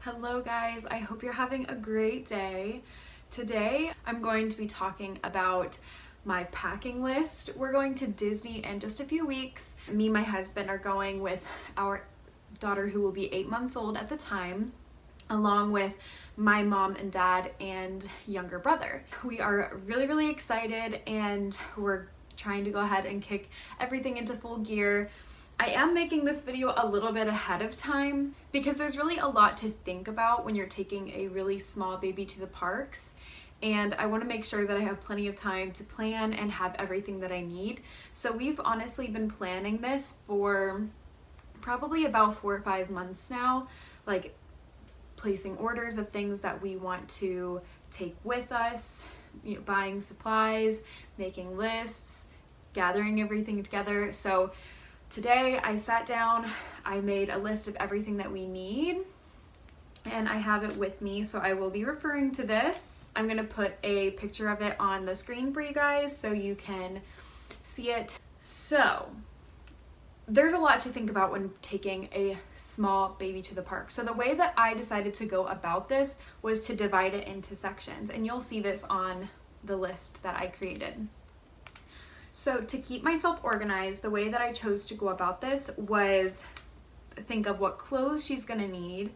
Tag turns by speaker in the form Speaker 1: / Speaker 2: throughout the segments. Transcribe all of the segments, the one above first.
Speaker 1: Hello guys, I hope you're having a great day. Today I'm going to be talking about my packing list. We're going to Disney in just a few weeks. Me and my husband are going with our daughter who will be 8 months old at the time, along with my mom and dad and younger brother. We are really excited and we're trying to go ahead and kick everything into full gear. I am making this video a little bit ahead of time because there's really a lot to think about when you're taking a really small baby to the parks, and I want to make sure that I have plenty of time to plan and have everything that I need. So we've honestly been planning this for probably about 4 or 5 months now, like placing orders of things that we want to take with us, you know, buying supplies, making lists, gathering everything together. So today I sat down, I made a list of everything that we need, and I have it with me, so I will be referring to this. I'm gonna put a picture of it on the screen for you guys so you can see it. So there's a lot to think about when taking a small baby to the park. So the way that I decided to go about this was to divide it into sections, and you'll see this on the list that I created. So to keep myself organized, the way that I chose to go about this was think of what clothes she's gonna need,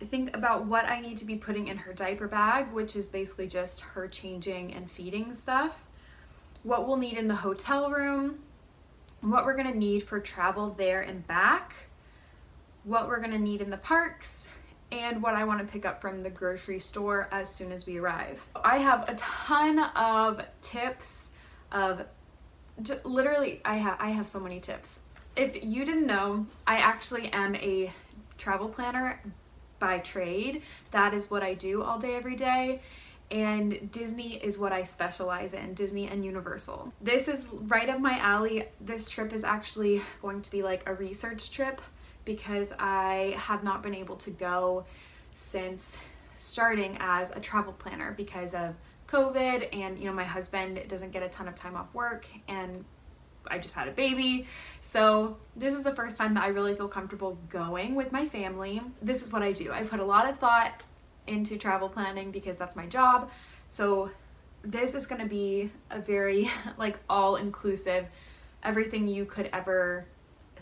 Speaker 1: think about what I need to be putting in her diaper bag, which is basically just her changing and feeding stuff, what we'll need in the hotel room, what we're gonna need for travel there and back, what we're gonna need in the parks, and what I want to pick up from the grocery store as soon as we arrive. I have a ton of tips of literally I have so many tips. If you didn't know, I actually am a travel planner by trade. That is what I do all day every day, and Disney is what I specialize in, Disney and Universal. This is right up my alley. This trip is actually going to be like a research trip because I have not been able to go since starting as a travel planner because of COVID, and you know, my husband doesn't get a ton of time off work and I just had a baby. So this is the first time that I really feel comfortable going with my family. This is what I do. I put a lot of thought into travel planning because that's my job. So this is going to be a very like all-inclusive, everything you could ever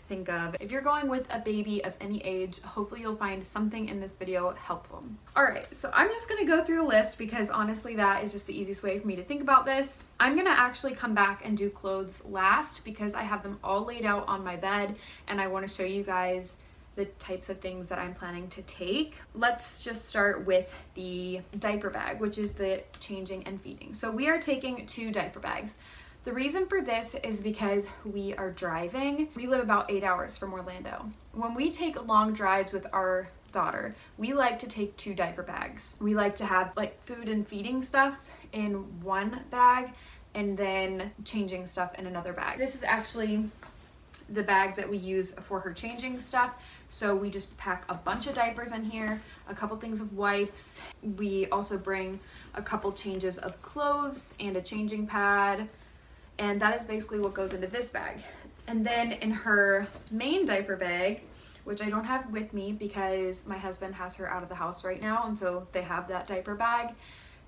Speaker 1: think of. If you're going with a baby of any age, hopefully you'll find something in this video helpful. Alright, so I'm just gonna go through a list because honestly that is just the easiest way for me to think about this. I'm gonna actually come back and do clothes last because I have them all laid out on my bed and I want to show you guys the types of things that I'm planning to take. Let's just start with the diaper bag, which is the changing and feeding. So we are taking 2 diaper bags. The reason for this is because we are driving. We live about 8 hours from Orlando. When we take long drives with our daughter, we like to take 2 diaper bags. We like to have like food and feeding stuff in one bag and then changing stuff in another bag. This is actually the bag that we use for her changing stuff. So we just pack a bunch of diapers in here, a couple things of wipes. We also bring a couple changes of clothes and a changing pad. And that is basically what goes into this bag. And then in her main diaper bag, which I don't have with me because my husband has her out of the house right now, and so they have that diaper bag,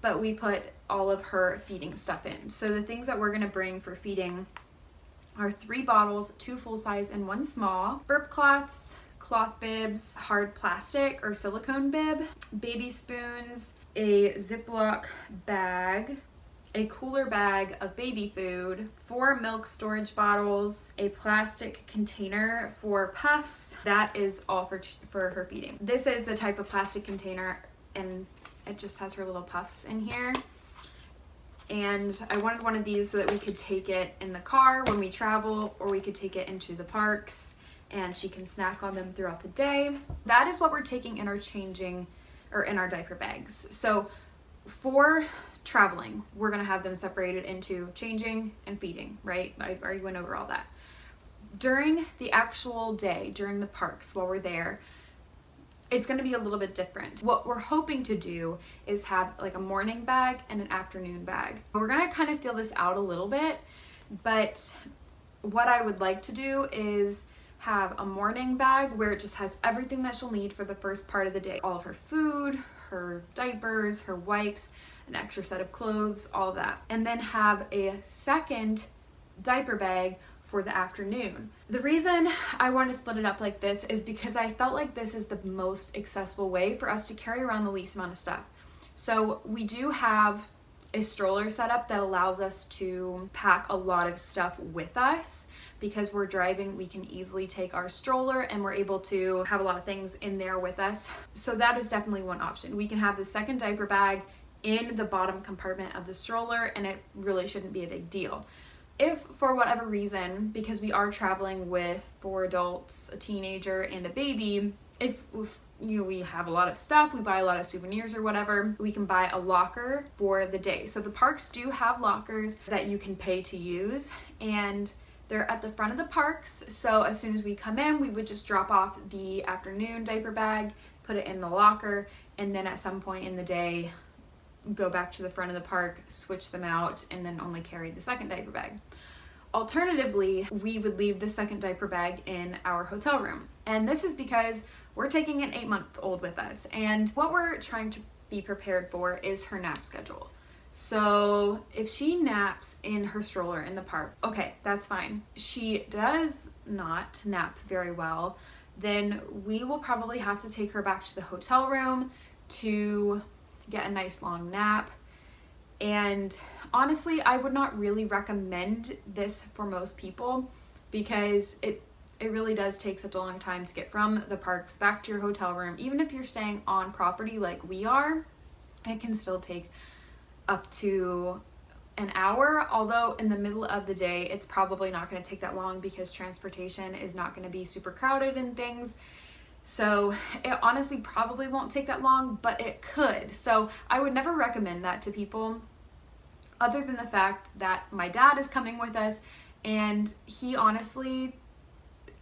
Speaker 1: but we put all of her feeding stuff in. So the things that we're gonna bring for feeding are 3 bottles, 2 full size and 1 small, burp cloths, cloth bibs, hard plastic or silicone bib, baby spoons, a Ziploc bag, a cooler bag of baby food, 4 milk storage bottles, a plastic container for puffs. That is all for her feeding. This is the type of plastic container and it just has her little puffs in here. And I wanted one of these so that we could take it in the car when we travel, or we could take it into the parks and she can snack on them throughout the day. That is what we're taking in our changing or in our diaper bags. So for traveling, we're gonna have them separated into changing and feeding, right? I already went over all that. During the actual day, during the parks while we're there, it's gonna be a little bit different. What we're hoping to do is have like a morning bag and an afternoon bag. We're gonna kind of feel this out a little bit, but what I would like to do is have a morning bag where it just has everything that she'll need for the first part of the day. All of her food, her diapers, her wipes, an extra set of clothes, all of that. And then have a second diaper bag for the afternoon. The reason I want to split it up like this is because I felt like this is the most accessible way for us to carry around the least amount of stuff. So we do have a stroller setup that allows us to pack a lot of stuff with us. Because we're driving, we can easily take our stroller and we're able to have a lot of things in there with us. So that is definitely one option. We can have the second diaper bag in the bottom compartment of the stroller, and it really shouldn't be a big deal. If for whatever reason, because we are traveling with 4 adults, a teenager, and a baby, if we have a lot of stuff, we buy a lot of souvenirs or whatever, we can buy a locker for the day. So the parks do have lockers that you can pay to use, and they're at the front of the parks. So as soon as we come in, we would just drop off the afternoon diaper bag, put it in the locker, and then at some point in the day, go back to the front of the park, switch them out, and then only carry the second diaper bag. Alternatively, we would leave the second diaper bag in our hotel room. And this is because we're taking an 8-month-old with us. And what we're trying to be prepared for is her nap schedule. So if she naps in her stroller in the park, okay, that's fine. She does not nap very well, then we will probably have to take her back to the hotel room to get a nice long nap. And honestly, I would not really recommend this for most people because it really does take such a long time to get from the parks back to your hotel room. Even if you're staying on property like we are, it can still take up to an hour, although in the middle of the day it's probably not going to take that long because transportation is not going to be super crowded and things. So it honestly probably won't take that long, but it could. So I would never recommend that to people, other than the fact that my dad is coming with us and he honestly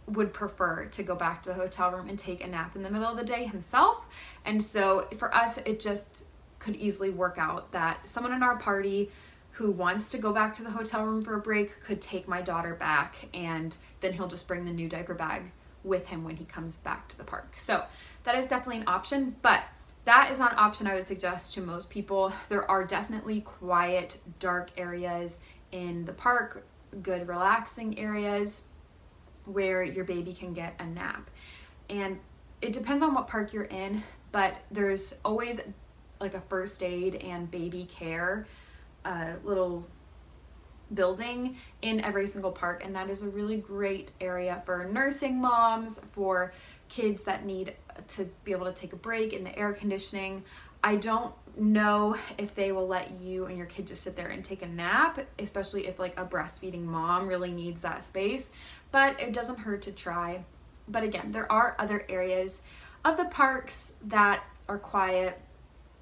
Speaker 1: would prefer to go back to the hotel room and take a nap in the middle of the day himself. And so for us, it just could easily work out that someone in our party who wants to go back to the hotel room for a break could take my daughter back, and then he'll just bring the new diaper bag with him when he comes back to the park. So that is definitely an option, but that is not an option I would suggest to most people. There are definitely quiet, dark areas in the park, good relaxing areas where your baby can get a nap. And it depends on what park you're in, but there's always like a first aid and baby care little building in every single park, and that is a really great area for nursing moms, for kids that need to be able to take a break in the air conditioning. I don't know if they will let you and your kid just sit there and take a nap, especially if like a breastfeeding mom really needs that space, but it doesn't hurt to try. But again, there are other areas of the parks that are quiet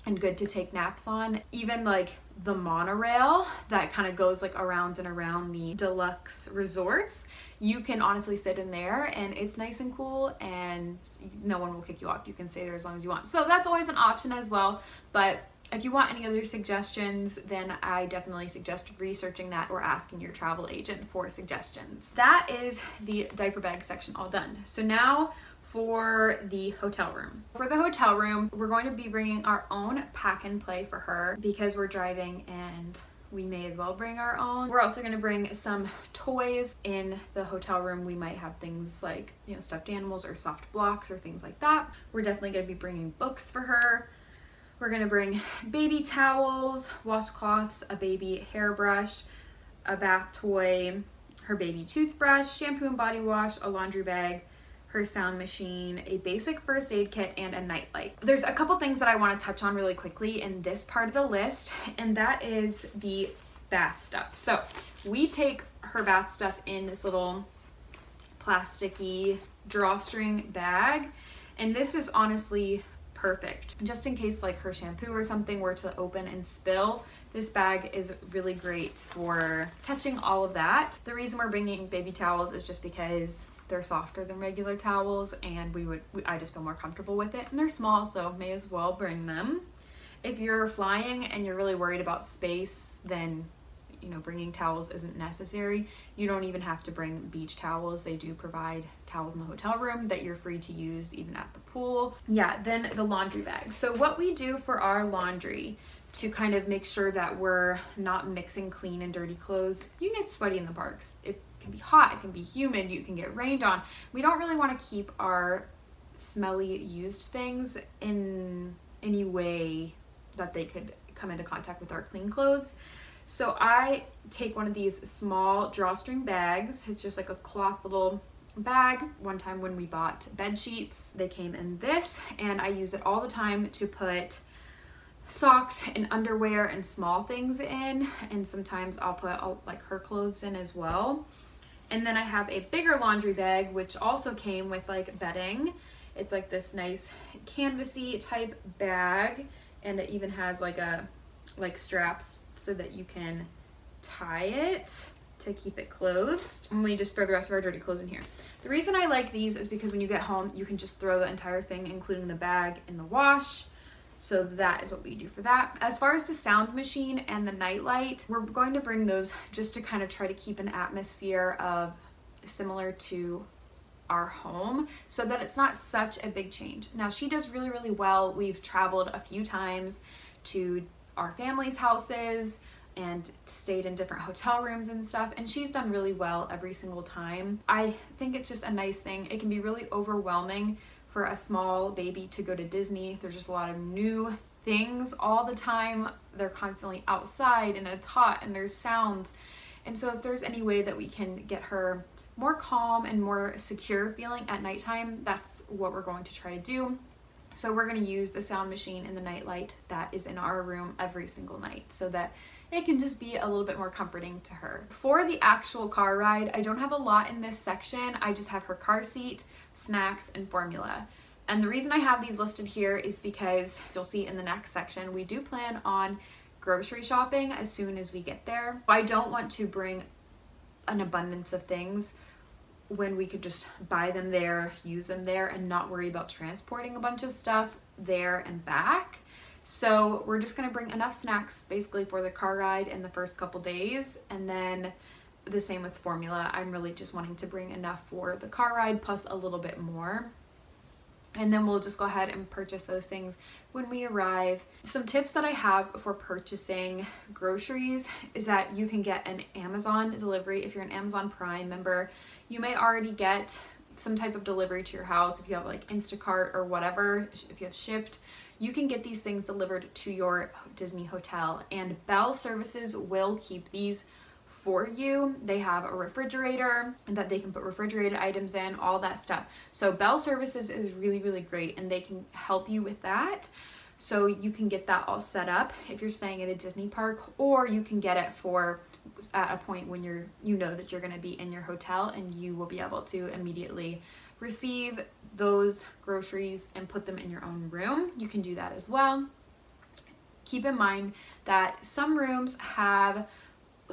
Speaker 1: and good to take naps on. Even like the monorail that kind of goes like around and around the deluxe resorts, you can honestly sit in there and it's nice and cool and no one will kick you off. You can stay there as long as you want. So that's always an option as well. But if you want any other suggestions, then I definitely suggest researching that or asking your travel agent for suggestions. That is the diaper bag section all done. So now for the hotel room. For the hotel room, we're going to be bringing our own pack and play for her because we're driving and we may as well bring our own. We're also going to bring some toys in the hotel room. We might have things like, stuffed animals or soft blocks or things like that. We're definitely going to be bringing books for her. We're going to bring baby towels, washcloths, a baby hairbrush, a bath toy, her baby toothbrush, shampoo and body wash, a laundry bag, her sound machine, a basic first aid kit, and a nightlight. There's a couple things that I want to touch on really quickly in this part of the list, and that is the bath stuff. So we take her bath stuff in this little plasticky drawstring bag, and this is honestly perfect. Just in case like her shampoo or something were to open and spill, this bag is really great for catching all of that. The reason we're bringing baby towels is just because they're softer than regular towels and I just feel more comfortable with it, and they're small, so may as well bring them. If you're flying and you're really worried about space, then you know, bringing towels isn't necessary. You don't even have to bring beach towels. They do provide towels in the hotel room that you're free to use even at the pool. Yeah, then the laundry bag. So what we do for our laundry to kind of make sure that we're not mixing clean and dirty clothes. You get sweaty in the parks. It can be hot, it can be humid, you can get rained on. We don't really want to keep our smelly used things in any way that they could come into contact with our clean clothes. So I take one of these small drawstring bags. It's just like a cloth little bag. One time when we bought bed sheets, they came in this, and I use it all the time to put socks and underwear and small things in, and sometimes I'll put like her clothes in as well. And then I have a bigger laundry bag which also came with like bedding. It's like this nice canvasy type bag, and it even has like straps so that you can tie it to keep it closed. And we just throw the rest of our dirty clothes in here. The reason I like these is because when you get home you can just throw the entire thing, including the bag, in the wash. So that is what we do for that. As far as the sound machine and the nightlight, we're going to bring those just to kind of try to keep an atmosphere of similar to our home so that it's not such a big change. Now she does really, really well. We've traveled a few times to our family's houses and stayed in different hotel rooms and stuff, and she's done really well every single time. I think it's just a nice thing. It can be really overwhelming for a small baby to go to Disney. There's just a lot of new things all the time. They're constantly outside and it's hot and there's sounds. And so if there's any way that we can get her more calm and more secure feeling at nighttime, that's what we're going to try to do. So we're going to use the sound machine and the nightlight that is in our room every single night so that it can just be a little bit more comforting to her. For the actual car ride, I don't have a lot in this section. I just have her car seat, snacks, and formula. And the reason I have these listed here is because you'll see in the next section, we do plan on grocery shopping as soon as we get there. I don't want to bring an abundance of things when we could just buy them there, use them there, and not worry about transporting a bunch of stuff there and back. So we're just gonna bring enough snacks basically for the car ride in the first couple days, and then the same with formula. I'm really just wanting to bring enough for the car ride plus a little bit more. And then we'll just go ahead and purchase those things when we arrive. Some tips that I have for purchasing groceries is that you can get an Amazon delivery. If you're an Amazon Prime member, you may already get some type of delivery to your house. If you have like Instacart or whatever, if you have Shipt, you can get these things delivered to your Disney hotel, and Bell Services will keep these for you. They have a refrigerator that they can put refrigerated items in, all that stuff. So Bell Services is really, really great, and they can help you with that. So you can get that all set up if you're staying at a Disney park, or you can get it for at a point when you know that you're going to be in your hotel, and you will be able to immediately receive those groceries and put them in your own room. You can do that as well. Keep in mind that some rooms have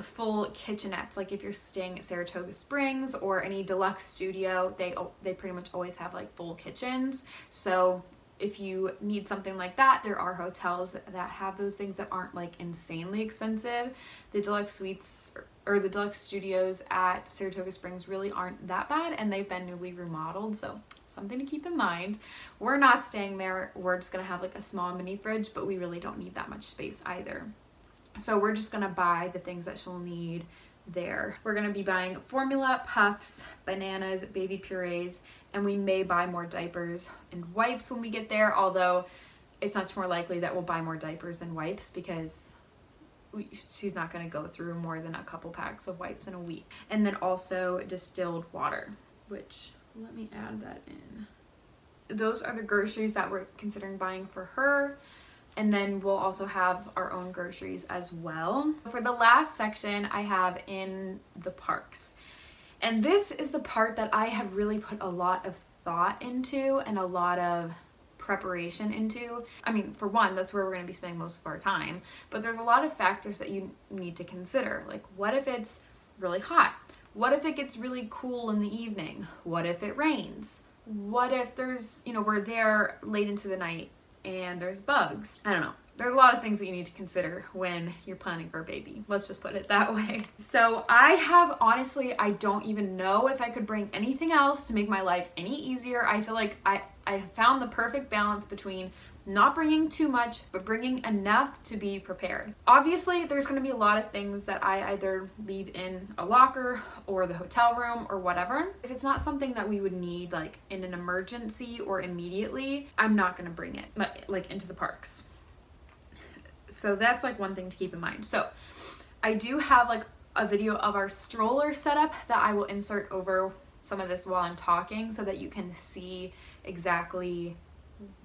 Speaker 1: full kitchenettes. Like if you're staying at Saratoga Springs or any deluxe studio, they pretty much always have like full kitchens. So if you need something like that, there are hotels that have those things that aren't like insanely expensive. The deluxe suites or the deluxe studios at Saratoga Springs really aren't that bad, and they've been newly remodeled, so something to keep in mind. We're not staying there. We're just gonna have like a small mini fridge, but we really don't need that much space either. So we're just gonna buy the things that she'll need there. We're gonna be buying formula, puffs, bananas, baby purees, and we may buy more diapers and wipes when we get there, although it's much more likely that we'll buy more diapers than wipes because she's not going to go through more than a couple packs of wipes in a week. And then also distilled water, which, let me add that in. Those are the groceries that we're considering buying for her. And then we'll also have our own groceries as well. For the last section, I have in the parks. And this is the part that I have really put a lot of thought into and a lot of preparation into. I mean, for one, that's where we're going to be spending most of our time, but there's a lot of factors that you need to consider. Like, what if it's really hot? What if it gets really cool in the evening? What if it rains? What if there's, we're there late into the night and there's bugs? I don't know. There are a lot of things that you need to consider when you're planning for a baby. Let's just put it that way. So honestly, I don't even know if I could bring anything else to make my life any easier. I feel like I found the perfect balance between not bringing too much, but bringing enough to be prepared. Obviously, there's gonna be a lot of things that I either leave in a locker or the hotel room or whatever. If it's not something that we would need like in an emergency or immediately, I'm not gonna bring it like into the parks. So that's like one thing to keep in mind. So I do have like a video of our stroller setup that I will insert over some of this while I'm talking so that you can see exactly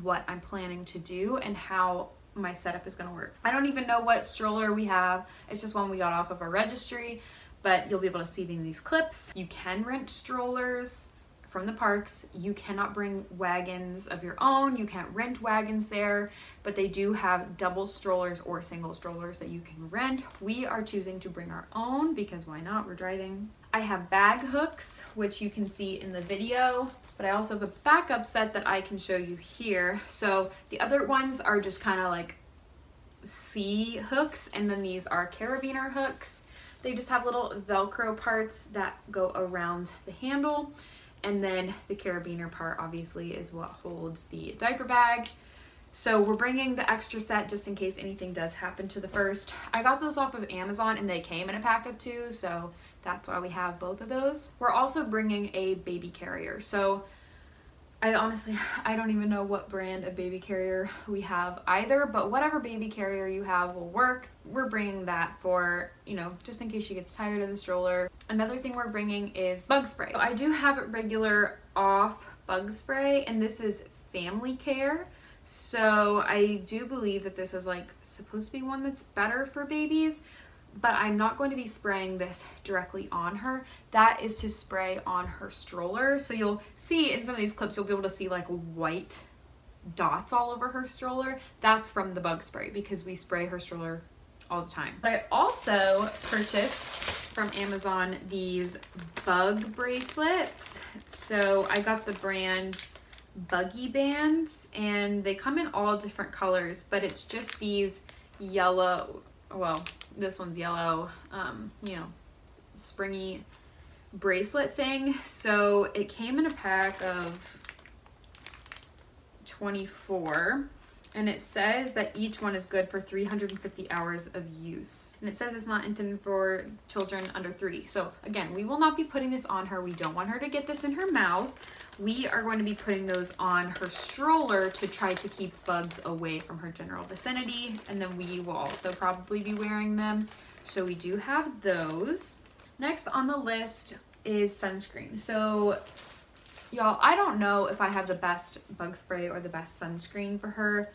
Speaker 1: what I'm planning to do and how my setup is going to work. I don't even know what stroller we have. It's just one we got off of our registry, but you'll be able to see it in these clips. You can rent strollers from the parks. You cannot bring wagons of your own. You can't rent wagons there, but they do have double strollers or single strollers that you can rent. We are choosing to bring our own because why not? We're driving. I have bag hooks, which you can see in the video, but I also have a backup set that I can show you here. So the other ones are just kind of like C hooks, and then these are carabiner hooks. They just have little Velcro parts that go around the handle, and then the carabiner part obviously is what holds the diaper bag. So we're bringing the extra set just in case anything does happen to the first. I got those off of Amazon and they came in a pack of 2, so that's why we have both of those. We're also bringing a baby carrier. So I don't even know what brand of baby carrier we have either, but whatever baby carrier you have will work. We're bringing that for, you know, just in case she gets tired of the stroller. Another thing we're bringing is bug spray. So I do have regular off bug spray, and this is family care. So I do believe that this is like supposed to be one that's better for babies, but I'm not going to be spraying this directly on her. That is to spray on her stroller. So you'll see in some of these clips, you'll be able to see like white dots all over her stroller. That's from the bug spray because we spray her stroller all the time. But I also purchased from Amazon these bug bracelets. So I got the brand Buggy Bands, and they come in all different colors, but it's just these yellow, well, this one's yellow, you know, springy bracelet thing. So it came in a pack of 24, and it says that each one is good for 350 hours of use. And it says it's not intended for children under 3. So again, we will not be putting this on her. We don't want her to get this in her mouth. We are going to be putting those on her stroller to try to keep bugs away from her general vicinity. And then we will also probably be wearing them. So we do have those. Next on the list is sunscreen. So y'all, I don't know if I have the best bug spray or the best sunscreen for her.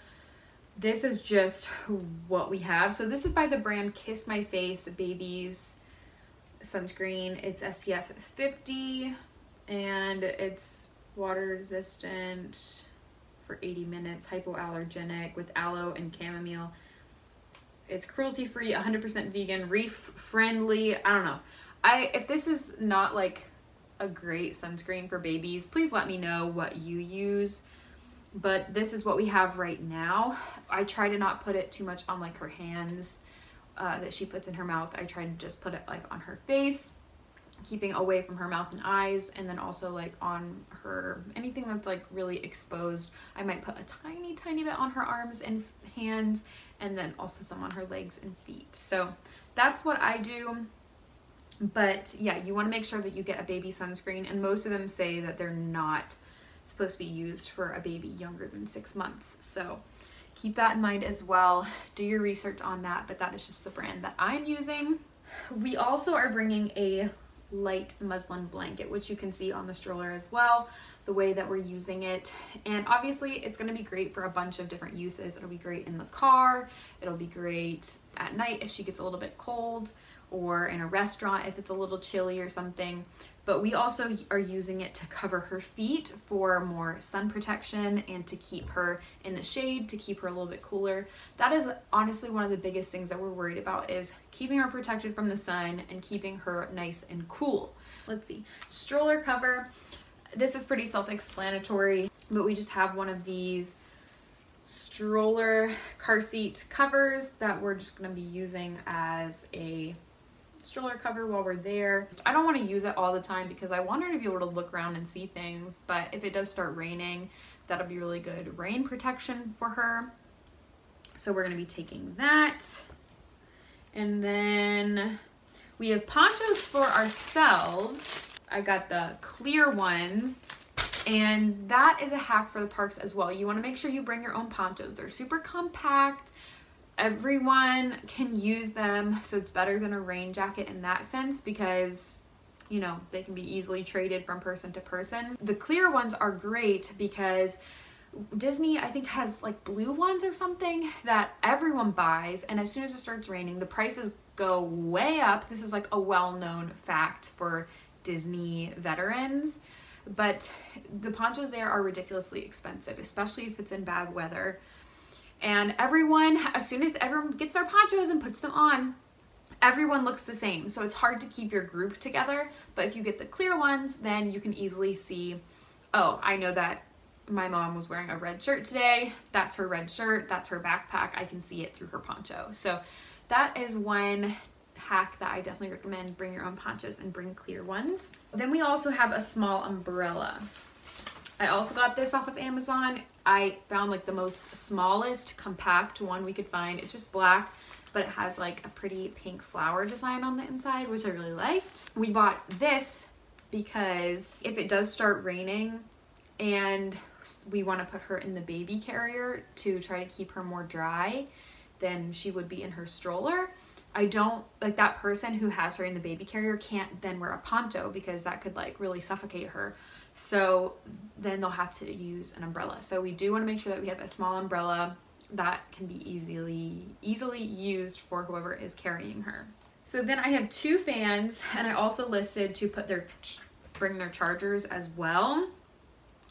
Speaker 1: This is just what we have. So this is by the brand Kiss My Face Babies sunscreen. It's SPF 50 and it's water resistant for 80 minutes, hypoallergenic with aloe and chamomile. It's cruelty free, 100% vegan, reef friendly. I don't know. If this is not like a great sunscreen for babies, please let me know what you use. But this is what we have right now. I try to not put it too much on like her hands that she puts in her mouth. I try to just put it like on her face, keeping away from her mouth and eyes, and then also like on her, anything that's like really exposed. I might put a tiny bit on her arms and hands, and then also some on her legs and feet. So that's what I do. But yeah, you want to make sure that you get a baby sunscreen, and most of them say that they're not supposed to be used for a baby younger than 6 months. So keep that in mind as well. Do your research on that, but that is just the brand that I'm using. We also are bringing a light muslin blanket, which you can see on the stroller as well, the way that we're using it. And obviously it's going to be great for a bunch of different uses. It'll be great in the car. It'll be great at night if she gets a little bit cold, or in a restaurant if it's a little chilly or something. But we also are using it to cover her feet for more sun protection and to keep her in the shade, to keep her a little bit cooler. That is honestly one of the biggest things that we're worried about, is keeping her protected from the sun and keeping her nice and cool. Let's see, stroller cover. This is pretty self-explanatory, but we just have one of these stroller car seat covers that we're just going to be using as a stroller cover while we're there. I don't want to use it all the time because I want her to be able to look around and see things, but if it does start raining, that'll be really good rain protection for her. So we're going to be taking that. And then we have ponchos for ourselves. I got the clear ones, and that is a hack for the parks as well. You want to make sure you bring your own ponchos. They're super compact. Everyone can use them, so it's better than a rain jacket in that sense because, you know, they can be easily traded from person to person. The clear ones are great because Disney, I think, has like blue ones or something that everyone buys, and as soon as it starts raining, the prices go way up. This is like a well-known fact for Disney veterans, but the ponchos there are ridiculously expensive, especially if it's in bad weather. And everyone, as soon as everyone gets their ponchos and puts them on, everyone looks the same. So it's hard to keep your group together. But if you get the clear ones, then you can easily see, oh, I know that my mom was wearing a red shirt today. That's her red shirt. That's her backpack. I can see it through her poncho. So that is one hack that I definitely recommend. Bring your own ponchos and bring clear ones. Then we also have a small umbrella. I also got this off of Amazon. I found like the most smallest compact one we could find. It's just black, but it has like a pretty pink flower design on the inside, which I really liked. We bought this because if it does start raining and we want to put her in the baby carrier to try to keep her more dry than she would be in her stroller, I don't like that person who has her in the baby carrier can't then wear a poncho because that could like really suffocate her. So then they'll have to use an umbrella. So we do want to make sure that we have a small umbrella that can be easily used for whoever is carrying her. So then I have 2 fans, and I also listed to bring their chargers as well.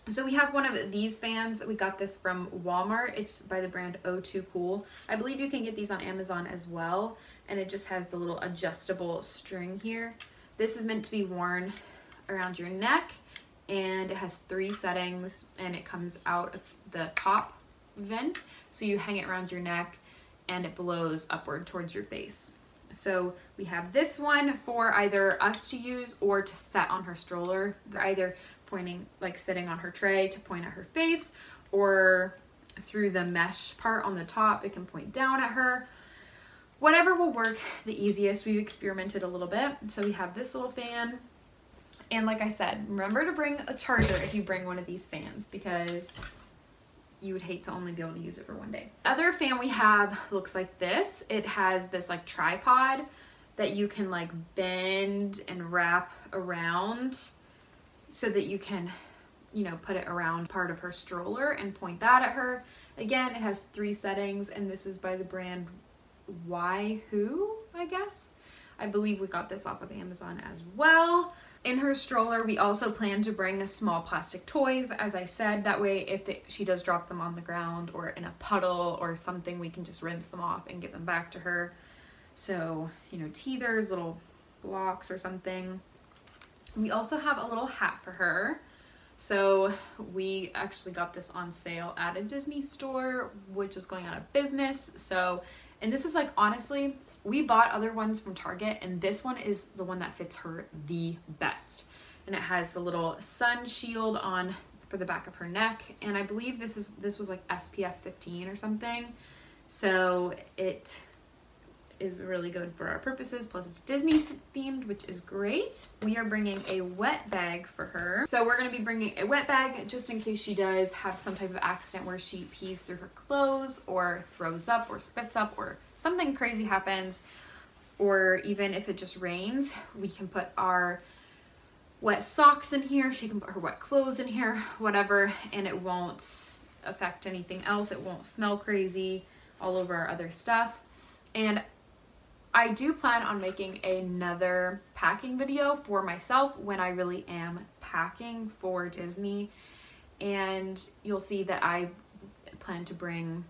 Speaker 1: So we have one of these fans. We got this from Walmart. It's by the brand O2 Cool. I believe you can get these on Amazon as well, and it just has the little adjustable string here. This is meant to be worn around your neck, and it has 3 settings, and it comes out of the top vent, so you hang it around your neck and it blows upward towards your face. So we have this one for either us to use or to set on her stroller. They're either pointing, like sitting on her tray to point at her face, or through the mesh part on the top, it can point down at her. Whatever will work the easiest. We've experimented a little bit. So we have this little fan. And like I said, remember to bring a charger if you bring one of these fans, because you would hate to only be able to use it for one day. Other fan we have looks like this. It has this like tripod that you can like bend and wrap around so that you can, you know, put it around part of her stroller and point that at her. Again, it has 3 settings, and this is by the brand Who, I guess. I believe we got this off of Amazon as well. In her stroller, we also plan to bring small plastic toys, as I said. That way, if she does drop them on the ground or in a puddle or something, we can just rinse them off and give them back to her. So, you know, teethers, little blocks or something. We also have a little hat for her. So we actually got this on sale at a Disney store, which is going out of business. So, and this is like, honestly, we bought other ones from Target, and this one is the one that fits her the best. And it has the little sun shield on for the back of her neck, and I believe this was like SPF 15 or something. So it is really good for our purposes. Plus it's Disney themed, which is great. We are bringing a wet bag for her. So we're going to be bringing a wet bag just in case she does have some type of accident where she pees through her clothes or throws up or spits up or something crazy happens, or even if it just rains, we can put our wet socks in here. She can put her wet clothes in here, whatever, and it won't affect anything else. It won't smell crazy all over our other stuff. And I do plan on making another packing video for myself when I really am packing for Disney, and you'll see that I plan to bring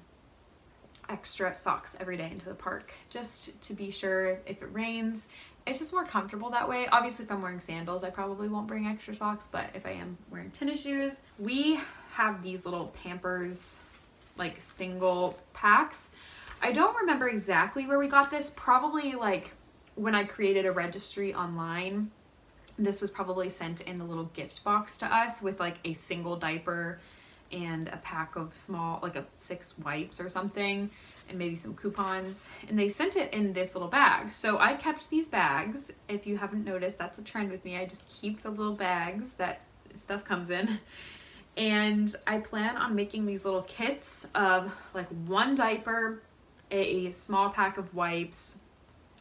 Speaker 1: extra socks every day into the park just to be sure if it rains. It's just more comfortable that way. Obviously, if I'm wearing sandals, I probably won't bring extra socks, but if I am wearing tennis shoes, we have these little Pampers like single packs. I don't remember exactly where we got this. Probably like when I created a registry online, this was probably sent in the little gift box to us with like a single diaper and a pack of small, like 6 wipes or something, and maybe some coupons. And they sent it in this little bag. So I kept these bags. If you haven't noticed, that's a trend with me. I just keep the little bags that stuff comes in. And I plan on making these little kits of like 1 diaper, a small pack of wipes,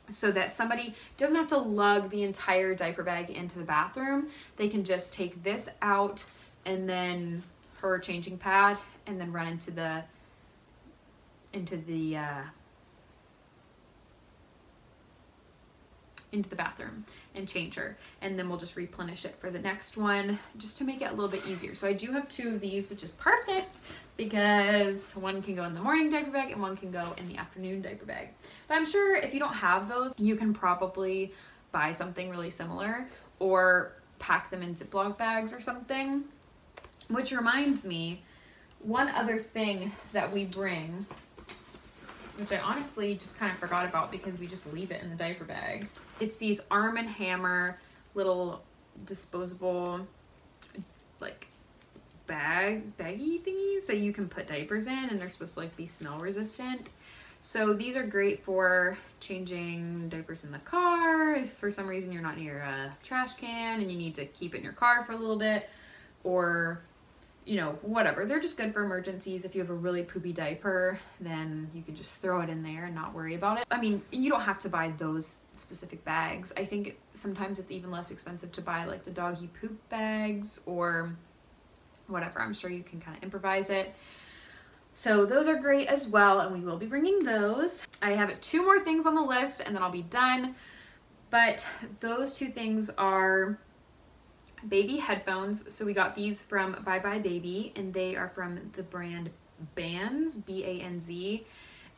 Speaker 1: so that somebody doesn't have to lug the entire diaper bag into the bathroom. They can just take this out and then her changing pad and then run into the bathroom and change her, and then we'll just replenish it for the next one, just to make it a little bit easier. So I do have 2 of these, which is perfect because one can go in the morning diaper bag and one can go in the afternoon diaper bag. But I'm sure if you don't have those, you can probably buy something really similar or pack them in Ziploc bags or something. Which reminds me, one other thing that we bring, which I honestly just kind of forgot about because we just leave it in the diaper bag. It's these Arm & Hammer little disposable like baggy thingies that you can put diapers in, and they're supposed to like be smell resistant. So these are great for changing diapers in the car if for some reason you're not near a trash can and you need to keep it in your car for a little bit, or you know, whatever. They're just good for emergencies. If you have a really poopy diaper, then you could just throw it in there and not worry about it. I mean, you don't have to buy those specific bags. I think sometimes it's even less expensive to buy like the doggy poop bags or whatever. I'm sure you can kind of improvise it. So those are great as well, and we will be bringing those. I have 2 more things on the list and then I'll be done. But those 2 things are baby headphones. So we got these from Bye Bye Baby, and they are from the brand Bands, B-A-N-Z,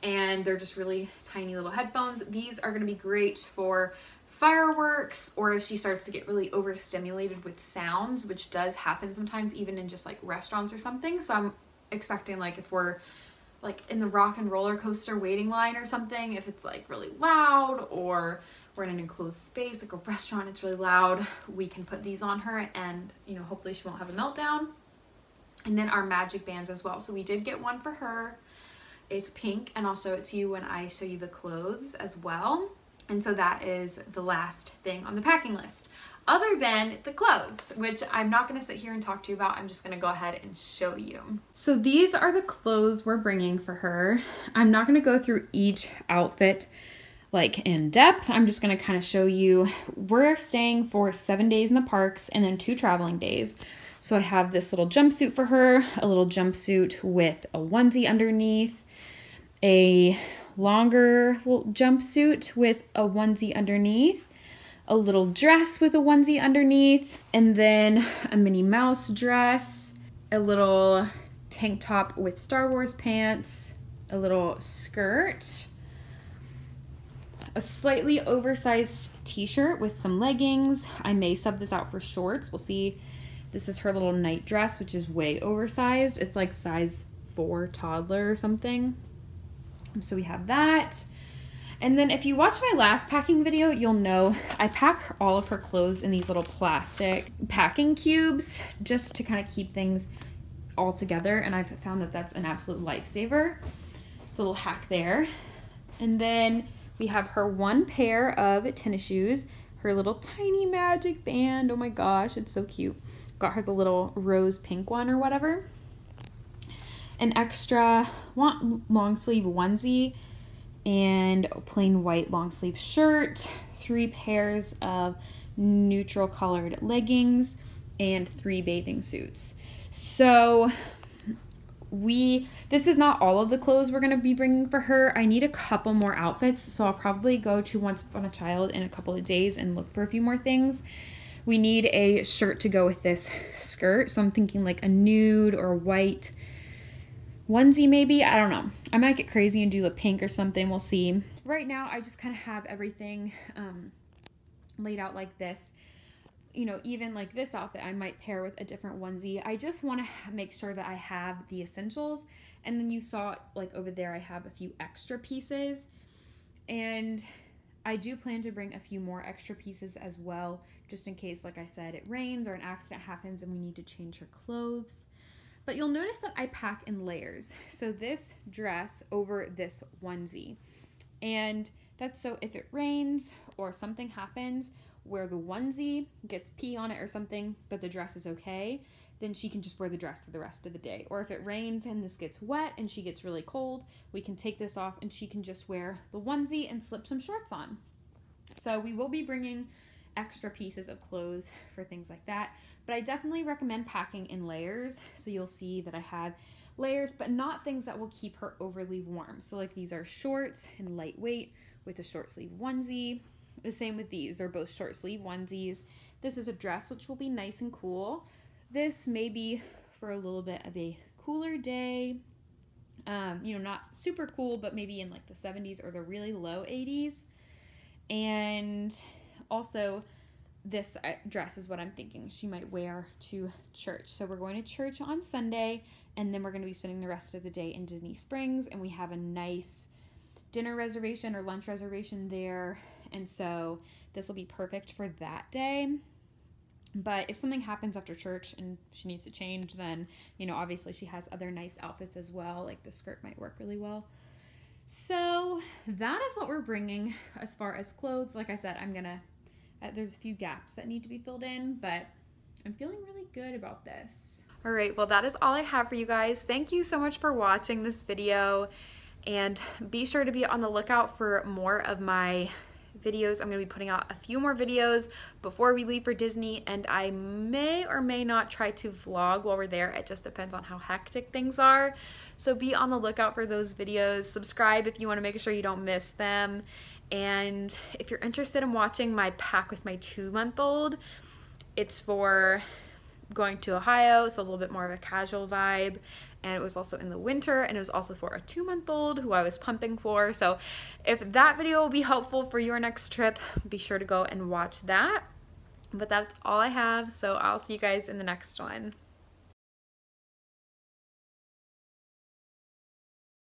Speaker 1: and they're just really tiny little headphones. These are going to be great for fireworks, or if she starts to get really overstimulated with sounds, which does happen sometimes even in just like restaurants or something. So I'm expecting like if we're like in the rock and roller coaster waiting line or something, if it's like really loud, or we're in an enclosed space like a restaurant, it's really loud, we can put these on her and, you know, hopefully she won't have a meltdown. And then our magic bands as well. So we did get one for her. It's pink, and I'll show it to you when I show you the clothes as well. And so that is the last thing on the packing list, other than the clothes, which I'm not going to sit here and talk to you about. I'm just going to go ahead and show you. So these are the clothes we're bringing for her. I'm not going to go through each outfit like in depth. I'm just going to kind of show you. We're staying for 7 days in the parks and then 2 traveling days. So I have this little jumpsuit for her, a little jumpsuit with a onesie underneath, a longer jumpsuit with a onesie underneath, a little dress with a onesie underneath, and then a Minnie Mouse dress, a little tank top with Star Wars pants, a little skirt, a slightly oversized t-shirt with some leggings. I may sub this out for shorts. We'll see. This is her little night dress, which is way oversized. It's like size 4 toddler or something. So we have that. And then if you watch my last packing video, you'll know I pack all of her clothes in these little plastic packing cubes just to kind of keep things all together. And I've found that that's an absolute lifesaver. So a little hack there. And then we have her 1 pair of tennis shoes, her little tiny magic band. Oh my gosh, it's so cute. Got her the little rose pink one or whatever. An extra long sleeve onesie and a plain white long sleeve shirt, 3 pairs of neutral colored leggings, and 3 bathing suits. So this is not all of the clothes we're going to be bringing for her. I need a couple more outfits, so I'll probably go to Once Upon a Child in a couple of days and look for a few more things. We need a shirt to go with this skirt, so I'm thinking like a nude or white onesie maybe. I don't know. I might get crazy and do a pink or something. We'll see. Right now, I just kind of have everything laid out like this. You know, even like this outfit, I might pair with a different onesie. I just want to make sure that I have the essentials And then you saw like over there I have a few extra pieces, and I do plan to bring a few more extra pieces as well, just in case, like I said, it rains or an accident happens and we need to change her clothes. But you'll notice that I pack in layers. So this dress over this onesie. And that's so if it rains or something happens where the onesie gets pee on it or something, but the dress is okay, then she can just wear the dress for the rest of the day. Or if it rains and this gets wet and she gets really cold, we can take this off and she can just wear the onesie and slip some shorts on. So we will be bringing extra pieces of clothes for things like that. But I definitely recommend packing in layers. So you'll see that I have layers, but not things that will keep her overly warm. So like these are shorts and lightweight with a short sleeve onesie. The same with these, they're both short sleeve onesies. This is a dress, which will be nice and cool. This may be for a little bit of a cooler day. You know, not super cool, but maybe in like the 70s or the really low 80s. And also this dress is what I'm thinking she might wear to church. So we're going to church on Sunday, and then we're going to be spending the rest of the day in Disney Springs, and we have a nice dinner reservation or lunch reservation there. And so this will be perfect for that day. But if something happens after church and she needs to change, then, you know, obviously she has other nice outfits as well. Like the skirt might work really well. So that is what we're bringing as far as clothes. Like I said, there's a few gaps that need to be filled in, but I'm feeling really good about this. All right, well, that is all I have for you guys. Thank you so much for watching this video, and be sure to be on the lookout for more of my videos. I'm going to be putting out a few more videos before we leave for Disney, and I may or may not try to vlog while we're there. It just depends on how hectic things are. So be on the lookout for those videos. Subscribe if you want to make sure you don't miss them. And if you're interested in watching my pack with my 2-month-old, it's for going to Ohio, so a little bit more of a casual vibe. And it was also in the winter, and it was also for a 2-month-old who I was pumping for. So if that video will be helpful for your next trip, be sure to go and watch that. But that's all I have, so I'll see you guys in the next one.